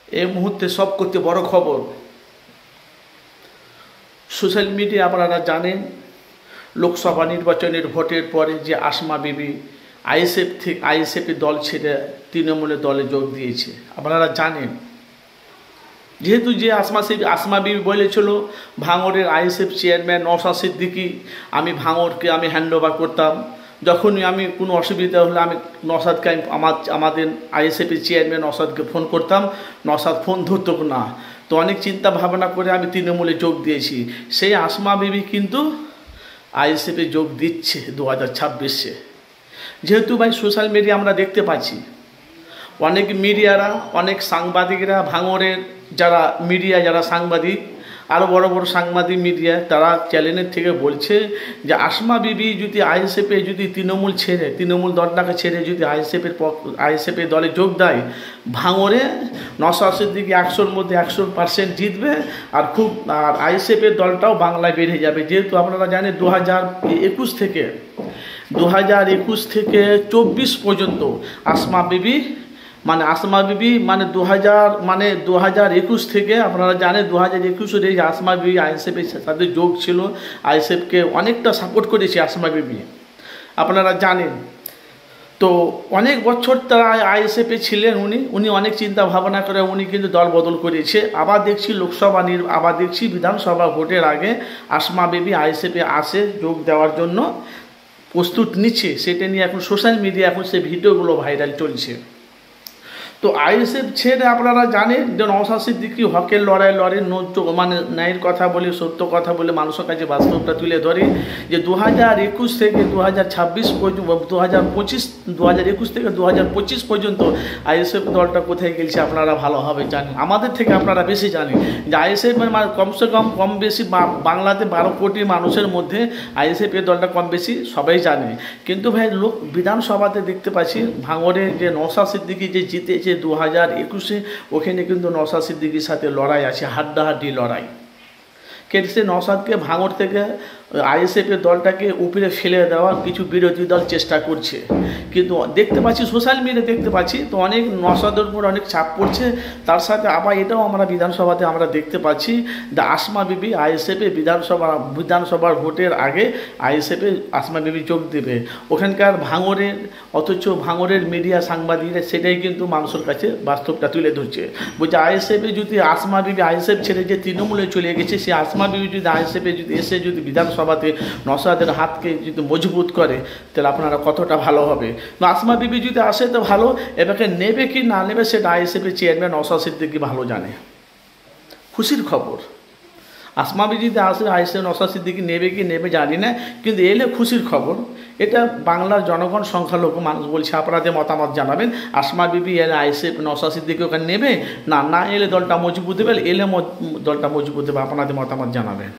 এই মুহূর্তে সবথেকে বড় খবর, সোশ্যাল মিডিয়া আপনারা জানেন লোকসভা নির্বাচনের ভোটের পরে যে আসমা বিবি আইএসএফের দল ছেড়ে তৃণমূলের দলে যোগ দিয়েছে। আপনারা জানেন, যেহেতু যে আসমা বিবি বলেছিল ভাঙড়ের আইএসএফ চেয়ারম্যান নওশাদ সিদ্দিকী, আমি ভাঙড়কে আমি হ্যান্ড ওভার করতাম, যখনই আমি কোনো অসুবিধা হলে আমি নওশাদকে আমাদের আইএসএফের চেয়ারম্যান নওশাদকে ফোন করতাম, নওশাদ ফোন ধরত না। তো অনেক চিন্তা ভাবনা করে আমি তৃণমূলে যোগ দিয়েছি। সেই আসমা বিবি কিন্তু আইএসএফে যোগ দিচ্ছে 2026-এ। যেহেতু ভাই সোশ্যাল মিডিয়া আমরা দেখতে পাচ্ছি অনেক মিডিয়ারা, অনেক সাংবাদিকরা, ভাঙড়ের যারা মিডিয়া, যারা সাংবাদিক, আরও বড় বড় সাংবাদিক মিডিয়া, তারা চ্যানেলের থেকে বলছে যে আসমা বিবি যদি আইএসএফে যদি তৃণমূল দলটাকে ছেড়ে যদি আইএসএফের দলে যোগ দেয়, ভাঙড়ে নওশাদ সিদ্দিকী 100-র মধ্যে 100% জিতবে, আর আইএসএফের দলটাও বাংলায় বেড়ে যাবে। যেহেতু আপনারা জানেন 2021 থেকে 24 পর্যন্ত আসমা বিবি 2021 থেকে আপনারা জানেন 2021-এর এই আসমা বিবি আইএসএফের সাথে যোগ ছিল, আইএসএফকে অনেকটা সাপোর্ট করেছে আসমা বিবি, আপনারা জানেন। তো অনেক বছর তারা আইএসএফে ছিলেন, উনি অনেক চিন্তা ভাবনা করে উনি কিন্তু দল বদল করেছে। আবার দেখছি বিধানসভা ভোটের আগে আসমা বিবি আইএসএফে আসে যোগ দেওয়ার জন্য প্রস্তুত নিচ্ছে। সেটা নিয়ে এখন সোশ্যাল মিডিয়া এখন সে ভিডিওগুলো ভাইরাল চলছে। তো আইএসএফ ছেড়ে আপনারা জানেন যে নওশাদ সিদ্দিকী হকের লড়াই ন্যায়ের কথা বলে, সত্য কথা বলে মানুষের কাছে বাস্তবটা তুলে ধরে যে 2021 থেকে 2026 পর্যন্ত 2021 থেকে 2025 পর্যন্ত আইএসএফ দলটা কোথায় গেছে আপনারা ভালোভাবে জানেন, আমাদের থেকে আপনারা বেশি জানেন যে আইএসএফ কমসে কম বেশি বাংলাতে 12 কোটি মানুষের মধ্যে আইএসএফের দলটা কম বেশি সবাই জানে। কিন্তু ভাই বিধানসভাতে দেখতে পাচ্ছি ভাঙড়ে যে নওশাদ সিদ্দিকী যে জিতেছে 2021-এ, ওখানে কিন্তু নওশাদ সিদ্দিকীর সাথে লড়াই আছে, হাড্ডাহাড্ডি লড়াই। সে নওশাদকে ভাঙড় থেকে আইএসএফের দলটাকে উপরে ফেলে দেওয়ার কিছু বিরোধী দল চেষ্টা করছে, কিন্তু দেখতে পাচ্ছি সোশ্যাল মিডিয়া দেখতে পাচ্ছি তো অনেক নওশাদের উপর অনেক চাপ পড়ছে। তার সাথে আবার এটাও আমরা বিধানসভাতে আমরা দেখতে পাচ্ছি যে আসমা বিবি আইএসএফে বিধানসভার ভোটের আগে আইএসএফে আসমা বিবি যোগ দেবে ওখানকার ভাঙড়ের, অথচ ভাঙড়ের মিডিয়া সাংবাদিকরা সেটাই কিন্তু মানুষের কাছে বাস্তবটা তুলে ধরছে। বলছে আইএসএফে যদি আসমা বিবি আইএসএফ ছেড়ে যে তৃণমূলে চলে গেছে, সে আসমা বিবি যদি আইএসএফে যদি এসে যদি বিধানসভাতে নওশাদের হাতকে যদি মজবুত করে, তাহলে আপনারা কতটা ভালো হবে। আসমা বিবি যদি আসে তো ভালো, এবারে নেবে কি না নেবে সেটা আইএসএফের চেয়ারম্যান নওশাদ সিদ্দিকী ভালো জানে। খুশির খবর, আসমা বিবি যদি আসে আইএসএফ নওশাদ সিদ্দিকী নেবে কি নেবে জানি না, কিন্তু এলে খুশির খবর। এটা বাংলার জনগণ সংখ্যালঘু মানুষ বলছে, আপনাদের মতামত জানাবেন। আসমা বিবি এলে আইএসএফ নওশাদ সিদ্দিকী ওখানে নেবে, না এলে দলটা মজবুত দেবে, এলে দলটা মজবুত দেবে, আপনাদের মতামত জানাবেন।